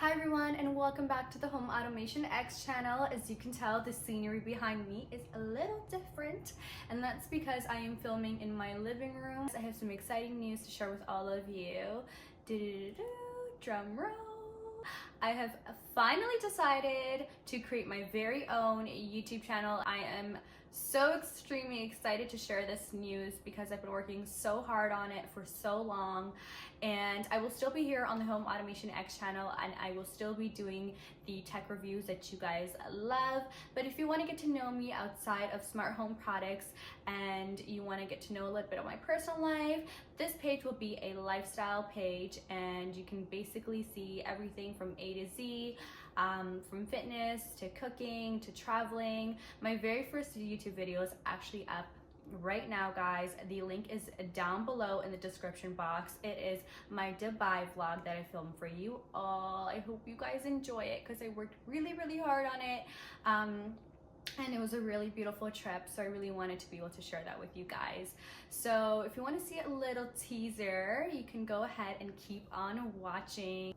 Hi everyone, and welcome back to the Home Automation X channel. As you can tell, the scenery behind me is a little different, and that's because I am filming in my living room. I have some exciting news to share with all of you. Drum roll. I have finally decided to create my very own YouTube channel. I am so extremely excited to share this news because I've been working so hard on it for so long, and I will still be here on the Home Automation X channel, and I will still be doing the tech reviews that you guys love. But if you want to get to know me outside of smart home products and you want to get to know a little bit of my personal life, this page will be a lifestyle page, and you can basically see everything from A to Z. From fitness to cooking to traveling. My very first YouTube video is actually up right now, guys. The link is down below in the description box. It is my Dubai vlog that I filmed for you all. I hope you guys enjoy it because I worked really hard on it. And it was a really beautiful trip, so I really wanted to be able to share that with you guys. So if you want to see a little teaser, you can go ahead and keep on watching.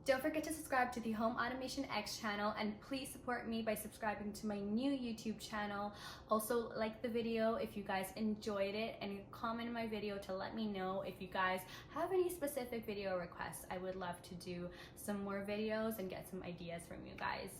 Don't forget to subscribe to the Home Automation X channel, and please support me by subscribing to my new YouTube channel. Also, like the video if you guys enjoyed it, and comment in my video to let me know if you guys have any specific video requests. I would love to do some more videos and get some ideas from you guys.